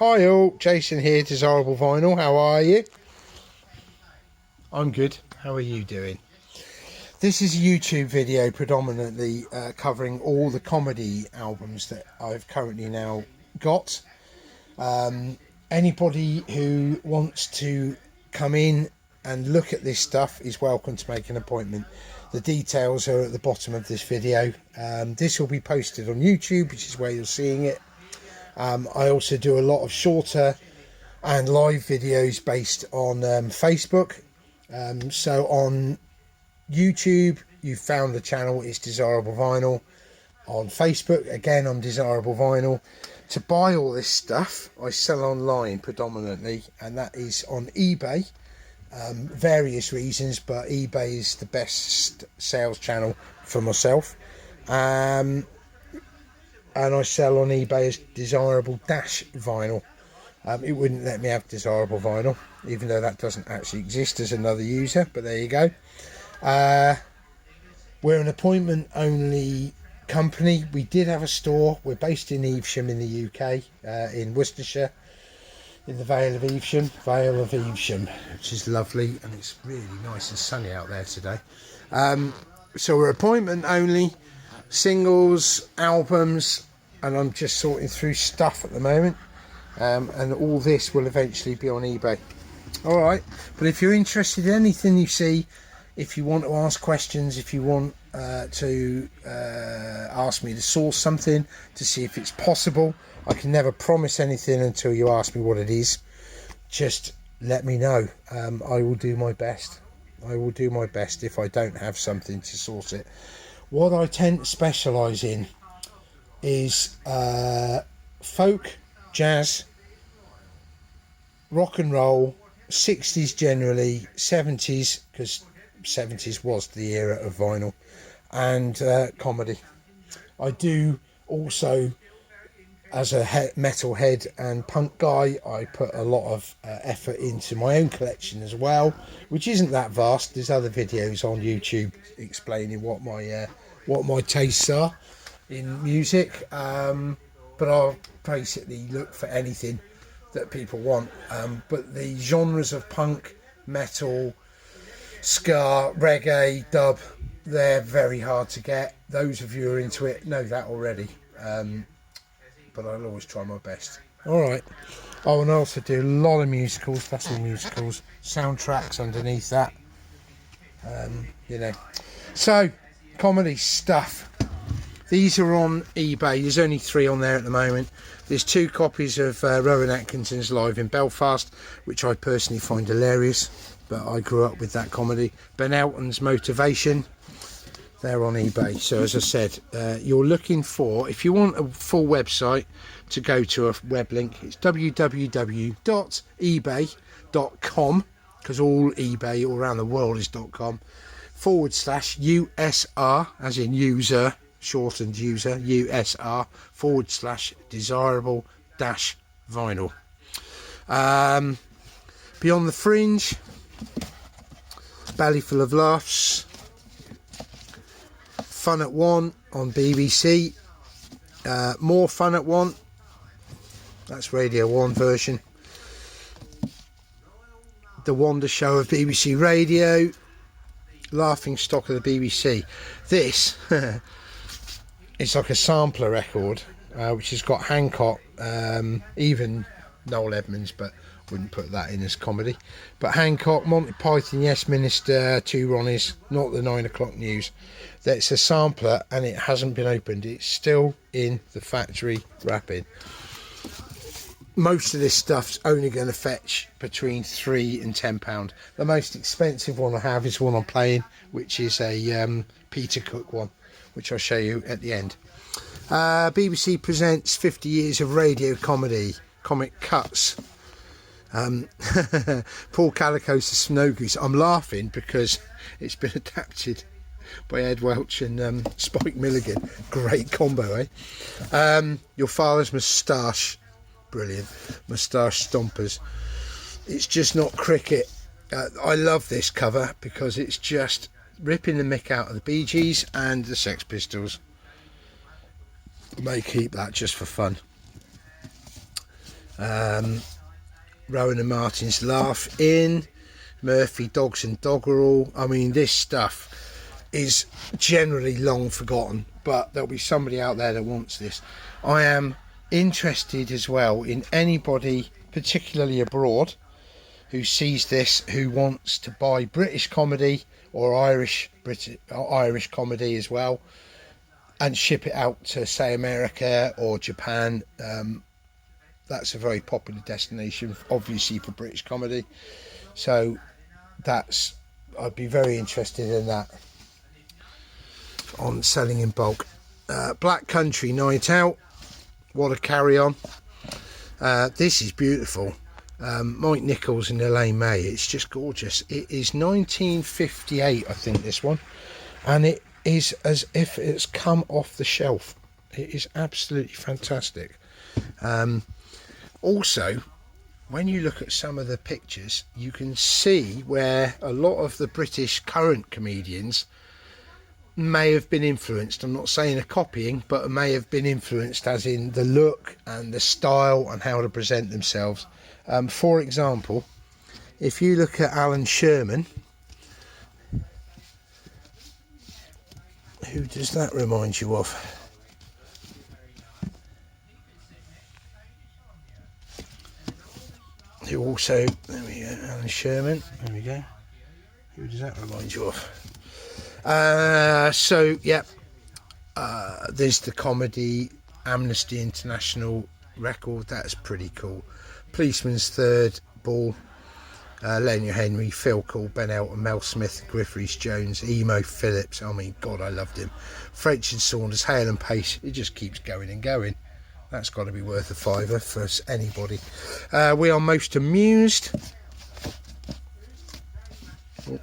Hi all, Jason here, Desirable Vinyl. How are you? I'm good. How are you doing? This is a YouTube video predominantly covering all the comedy albums that I've currently now got. Anybody who wants to come in and look at this stuff is welcome to make an appointment. The details are at the bottom of this video. This will be posted on YouTube, which is where you're seeing it. I also do a lot of shorter and live videos based on Facebook. So on YouTube, you've found the channel, it's Desirable Vinyl. On Facebook, again, I'm Desirable Vinyl. To buy all this stuff, I sell online predominantly, and that is on eBay. Various reasons, but eBay is the best sales channel for myself. And I sell on eBay as Desirable Vinyl. It wouldn't let me have Desirable Vinyl, even though that doesn't actually exist as another user, but there you go. We're an appointment only company. We did have a store. We're based in Evesham in the UK, in Worcestershire, in the Vale of Evesham, which is lovely, and it's really nice and sunny out there today. So we're appointment only, singles, albums, and I'm just sorting through stuff at the moment. And all this will eventually be on eBay. Alright, but if you're interested in anything you see, if you want to ask questions, if you want to ask me to source something to see if it's possible, I can never promise anything until you ask me what it is. Just let me know. I will do my best. I will do my best if I don't have something to source it. What I tend to specialise in is folk, jazz, rock and roll, 60s generally, 70s, because 70s was the era of vinyl, and comedy. I do also, as a metal head and punk guy, I put a lot of effort into my own collection as well, which isn't that vast. There's other videos on YouTube explaining what my tastes are in music, but I'll basically look for anything that people want. But the genres of punk, metal, ska, reggae, dub, they're very hard to get. Those of you who are into it know that already, but I'll always try my best. Alright. Oh, and I also do a lot of musicals. That's all musicals, soundtracks underneath that, you know. So comedy stuff, these are on eBay. There's only 3 on there at the moment. There's 2 copies of Rowan Atkinson's Live in Belfast, which I personally find hilarious, but I grew up with that comedy. Ben Elton's Motivation, they're on eBay. So as I said, you're looking for, if you want a full website to go to a web link, it's www.ebay.com, because all eBay all around the world is .com, /USR, as in user, shortened user, USR /desirable vinyl. Beyond the Fringe, Belly Full of Laughs, Fun at One on BBC, More Fun at One, that's Radio 1 version, The Wonder Show of BBC Radio, Laughing Stock of the BBC. This it's like a sampler record, which has got Hancock, even Noel Edmonds, but wouldn't put that in as comedy. But Hancock, Monty Python, Yes Minister, 2 Ronnies, Not the 9 O'Clock News. That's a sampler and it hasn't been opened. It's still in the factory wrapping. Most of this stuff's only going to fetch between £3 and £10. The most expensive one I have is one I'm playing, which is a Peter Cook one, which I'll show you at the end. BBC presents 50 years of radio comedy, comic cuts. Paul Calico's The Snow Goose. I'm laughing because it's been adapted by Ed Welch and Spike Milligan. Great combo, eh? Your Father's Moustache. Brilliant. Moustache Stompers. It's Just Not Cricket. I love this cover because it's just ripping the mick out of the Bee Gees and the Sex Pistols. May keep that just for fun. Rowan and Martin's Laugh In, Murphy, Dogs and Doggerel. I mean, this stuff is generally long forgotten, but there'll be somebody out there that wants this. I am interested as well in anybody, particularly abroad, who sees this, who wants to buy British comedy or Irish comedy as well, and ship it out to, say, America or Japan. That's a very popular destination, obviously, for British comedy. So I'd be very interested in that, on selling in bulk. Black Country Night Out, what a carry on. This is beautiful. Mike Nichols and Elaine May, it's just gorgeous. It is 1958, I think, this one, and it is as if it's come off the shelf. It is absolutely fantastic. Also, when you look at some of the pictures, you can see where a lot of the British current comedians may have been influenced. I'm not saying a copying, but may have been influenced, as in the look and the style and how to present themselves. For example, if you look at Alan Sherman, who does that remind you of? Who also, there we go, Alan Sherman, there we go. Who does that remind you of? There's the comedy Amnesty International record, that's pretty cool. Policeman's Third Ball, Lenya Henry, Phil Cole, Ben Elton, Mel Smith, Griff Rhys-Jones, Emo Phillips, I mean, God, I loved him. French and Saunders, Hale and Pace, it just keeps going and going. That's got to be worth a fiver for anybody. We Are Most Amused. Oh.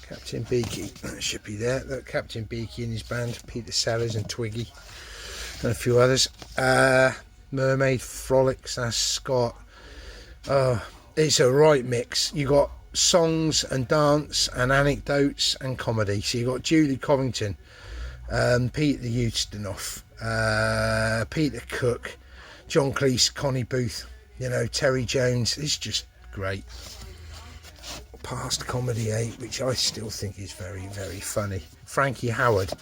Captain Beaky, that should be there. Look, Captain Beaky and his band, Peter Sellers and Twiggy, and a few others. Mermaid Frolics, that's Scott. It's a right mix. You got songs and dance and anecdotes and comedy. So you got Julie Covington, Peter Ustinov, Peter Cook, John Cleese, Connie Booth, Terry Jones. It's just great. Past Comedy 8, which I still think is very, very funny. Frankie Howard,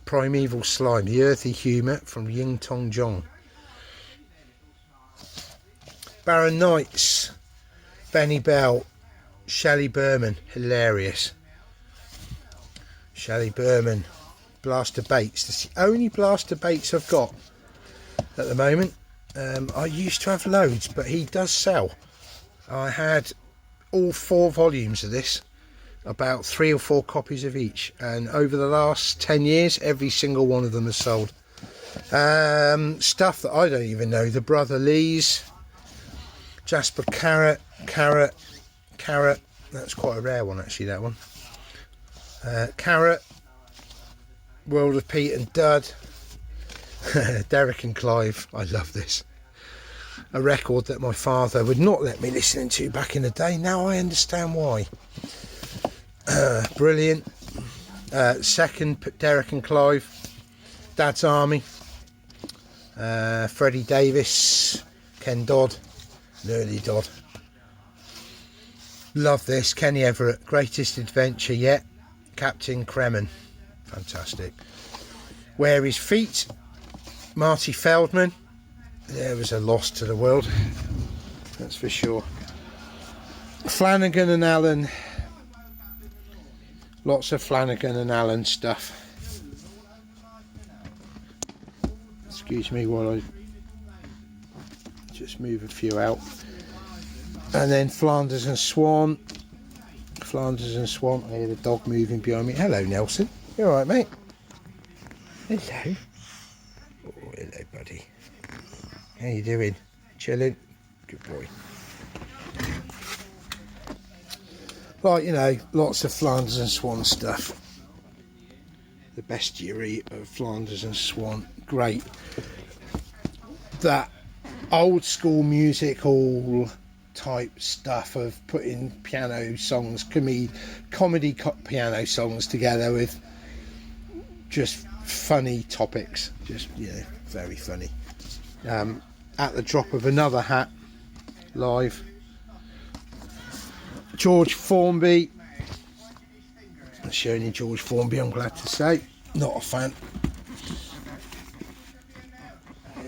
Primeval Slime, the earthy humour from Ying Tong Jong. Baron Knights, Benny Bell, Shelley Berman, hilarious. Shelley Berman, Blaster Bates, that's the only Blaster Bates I've got at the moment. I used to have loads, but he does sell. I had all 4 volumes of this, about 3 or 4 copies of each, and over the last 10 years every single one of them has sold. Stuff that I don't even know, the Brother Lees, Jasper Carrot, that's quite a rare one actually, that one. Carrot, World of Pete and Dud, Derek and Clive, I love this. A record that my father would not let me listen to back in the day. Now I understand why. Brilliant. Second, Derek and Clive, Dad's Army, Freddie Davis, Ken Dodd, Early Dodd. Love this. Kenny Everett, Greatest Adventure Yet, Captain Kremen, fantastic. Where His Feet, Marty Feldman. There was a loss to the world, that's for sure. Flanagan and Allen, lots of Flanagan and Allen stuff. Excuse me while I just move a few out. And then Flanders and Swan. I hear the dog moving behind me. Hello, Nelson. You alright, mate? Hello. Oh, hello, buddy. How you doing? Chilling? Good boy. Right, lots of Flanders and Swan stuff. The bestiary of Flanders and Swan. Great. That old school music hall type stuff of putting piano songs, comedy piano songs together with just funny topics. Just, very funny. At the drop of another hat, live, George Formby. Showing you George Formby, I'm glad to say. Not a fan.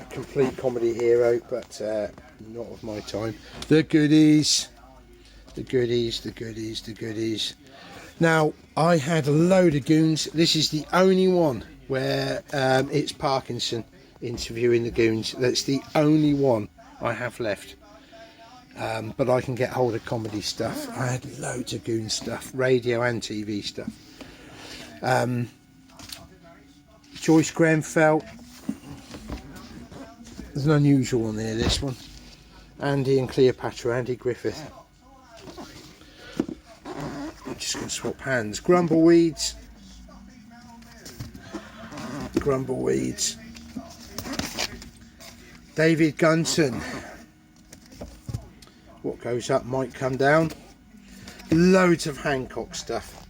A complete comedy hero, but not of my time. The goodies. The goodies, the goodies, the goodies. Now, I had a load of goons. This is the only one where it's Parkinson interviewing the goons. That's the only one I have left. But I can get hold of comedy stuff. I had loads of goon stuff, radio and TV stuff. Joyce Grenfell. There's an unusual one there, this one. Andy and Cleopatra, Andy Griffith. I'm just going to swap hands. Grumbleweeds. Grumbleweeds. David Gunson. What goes up might come down. Loads of Hancock stuff.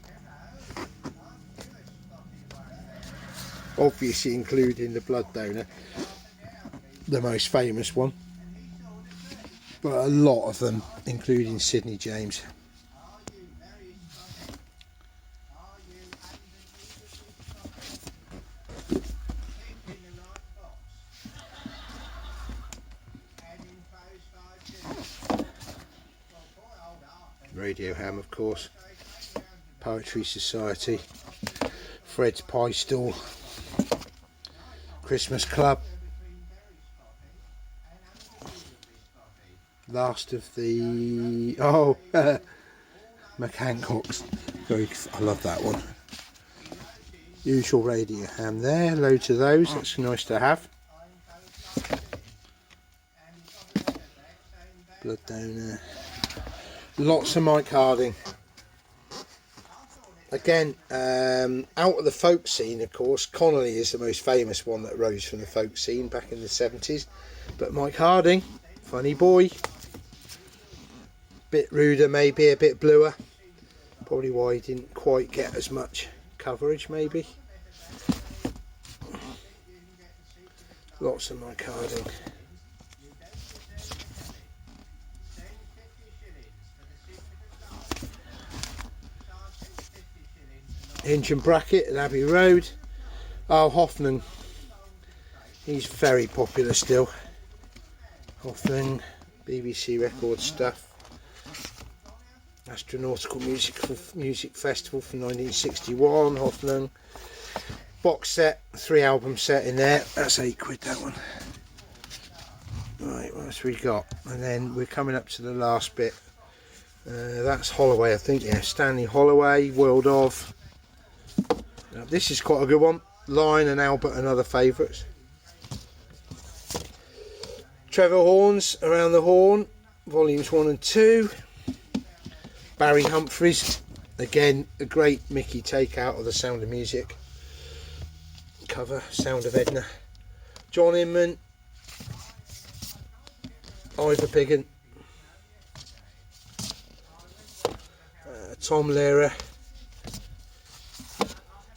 Obviously including the blood donor, the most famous one. But a lot of them, including Sidney James. Radio Ham, of course. Poetry Society. Fred's Pie Stall. Christmas Club. Last of the... Oh! McHancock's. I love that one. Usual Radio Ham there. Loads of those. That's nice to have. Blood donor. Lots of Mike Harding. Again, out of the folk scene, of course, Connolly is the most famous one that rose from the folk scene back in the 70s. But Mike Harding, funny boy. Bit ruder, maybe, a bit bluer. Probably why he didn't quite get as much coverage, maybe. Lots of Mike Harding. Hinge and Bracket at Abbey Road. Oh, Hoffman. He's very popular still. Hoffman, BBC record stuff. Astronautical Music Festival from 1961. Hoffman. Box set, 3-album set in there. That's £8, that one. Right, what else we got? And then we're coming up to the last bit. That's Holloway, I think. Yeah, Stanley Holloway, World of. Now, this is quite a good one. Lion and Albert and Other Favourites. Trevor Horn's Around the Horn, volumes 1 and 2. Barry Humphries, again a great Mickey take out of The Sound of Music cover, Sound of Edna. John Inman, Ivor Piggin, Tom Lehrer,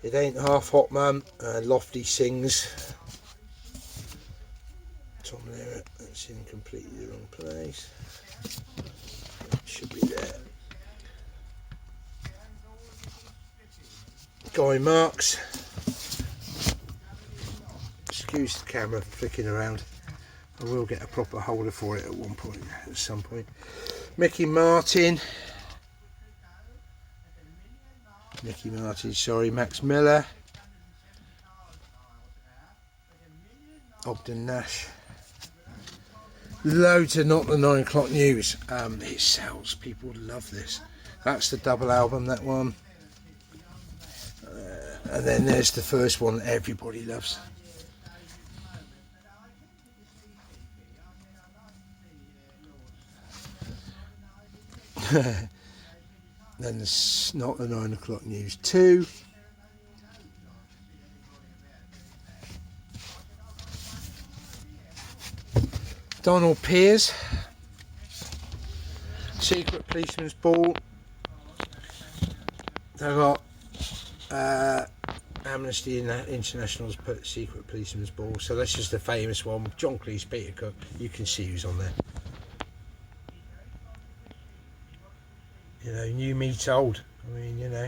It Ain't Half Hot Mum, Lofty Sings. Tom Lehrer, that's in completely the wrong place. Should be there. Guy Marks. Excuse the camera flicking around. I will get a proper holder for it at some point. Mickey Martin. Sorry, Max Miller. Ogden Nash. Loads of Not the 9 O'Clock News. It sells. People love this. That's the double album, that one. And then there's the first one that everybody loves. Then there's Not the 9 O'Clock News 2. Donald Pearce. Secret Policeman's Ball. They've got Amnesty International's put Secret Policeman's Ball. So that's just a famous one. John Cleese, Peter Cook. You can see who's on there. You know, new meets old. I mean, you know,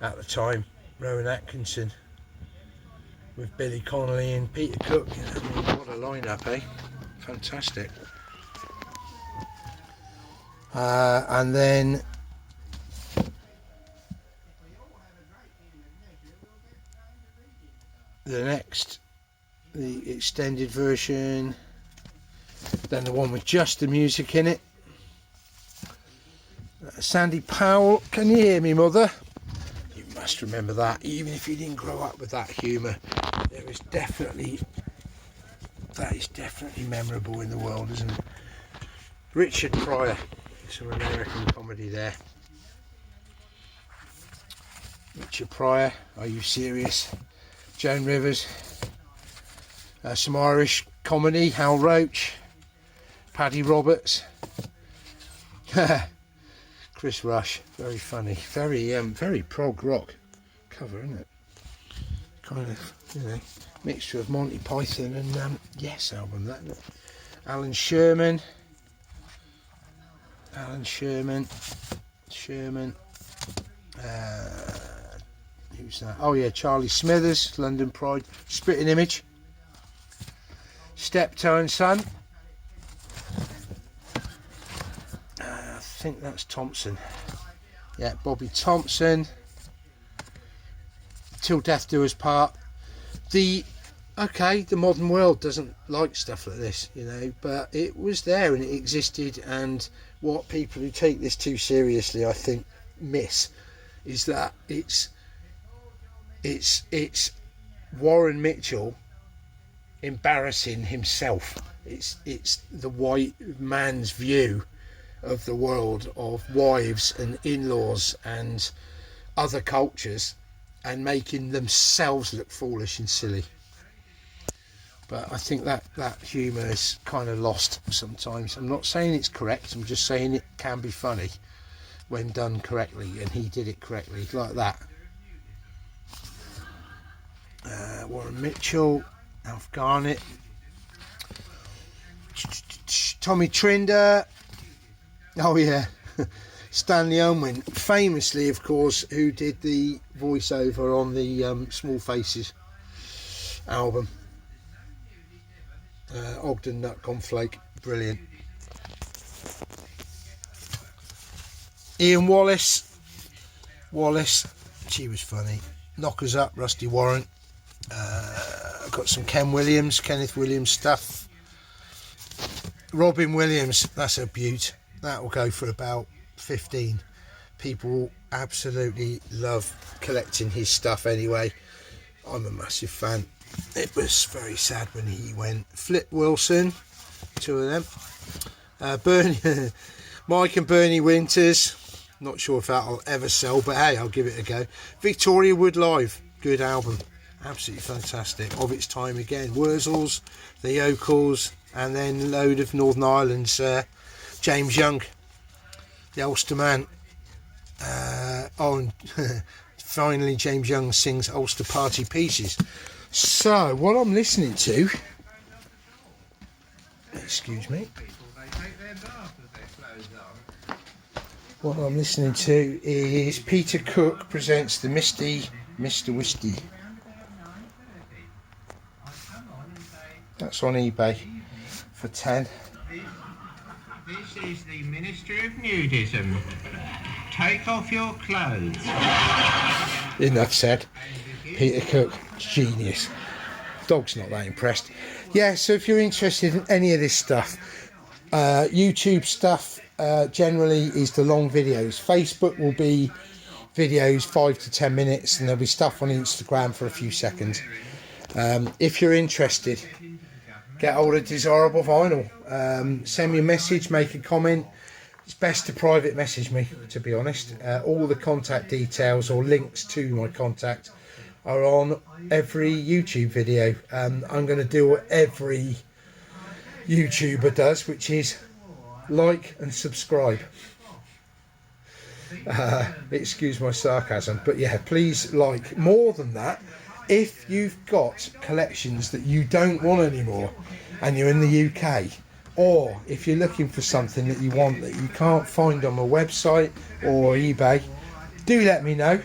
at the time, Rowan Atkinson with Billy Connolly and Peter Cook. You know, I mean, what a lineup, eh? Fantastic. And then the extended version, then the one with just the music in it. Sandy Powell, can you hear me, mother? You must remember that, even if you didn't grow up with that humour. That is definitely memorable in the world, isn't it? Richard Pryor, some American comedy there. Richard Pryor, Are You Serious? Joan Rivers, some Irish comedy, Hal Roach, Paddy Roberts, Chris Rush, very funny, very prog rock cover, isn't it? Kind of, you know, mixture of Monty Python and Yes album, that, isn't it? Alan Sherman, who's that? Oh yeah, Charlie Smithers, London Pride, Spitting Image, Steptoe and Son. I think that's Thompson. Yeah, Bobby Thompson. Till Death Do Us Part. The modern world doesn't like stuff like this, you know, but it was there and it existed. And what people who take this too seriously, I think, miss is that it's Warren Mitchell embarrassing himself. It's the white man's view of the world, of wives and in-laws and other cultures, and making themselves look foolish and silly. But I think that humour is kind of lost sometimes. I'm not saying it's correct, I'm just saying it can be funny when done correctly, and he did it correctly, like that. Warren Mitchell, Alf Garnett, Tommy Trinder, oh yeah, Stanley Unwin, famously, of course, who did the voiceover on the Small Faces album. Ogden Nut Conflake, brilliant. Ian Wallace, she was funny. Knockers Up, Rusty Warrant. I've got some Kenneth Williams stuff. Robin Williams, that's a beaut. That will go for about 15. People absolutely love collecting his stuff anyway. I'm a massive fan. It was very sad when he went. Flip Wilson, two of them. Mike and Bernie Winters, not sure if that'll ever sell, but hey, I'll give it a go. Victoria Wood Live, good album, absolutely fantastic, of its time again. Wurzels, the Yokels, and then a load of Northern Ireland's James Young, the Ulster Man. And finally James Young sings Ulster Party Pieces. So what I'm listening to, excuse me, what I'm listening to is Peter Cook presents the Mr. Whiskey. That's on eBay for 10. This is the Ministry of Nudism. Take off your clothes. Enough said. Peter Cook, genius. Dog's not that impressed. Yeah, so if you're interested in any of this stuff, YouTube stuff generally is the long videos. Facebook will be videos 5 to 10 minutes, and there'll be stuff on Instagram for a few seconds. If you're interested, get hold of Desirable Vinyl. Send me a message, make a comment. It's best to private message me, to be honest. All the contact details or links to my contact are on every YouTube video. I'm going to do what every YouTuber does, which is like and subscribe. Excuse my sarcasm, but yeah, please like. More than that, if you've got collections that you don't want anymore and you're in the UK, or if you're looking for something that you want that you can't find on a website or eBay, do let me know,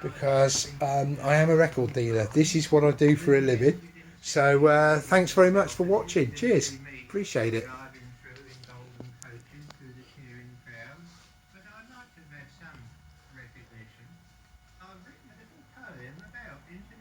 because I am a record dealer. This is what I do for a living. So thanks very much for watching. Cheers. Appreciate it. Driving through in golden coaches through the cheering crowd. But I'd like to have had some recognition. I've written a little poem about internet.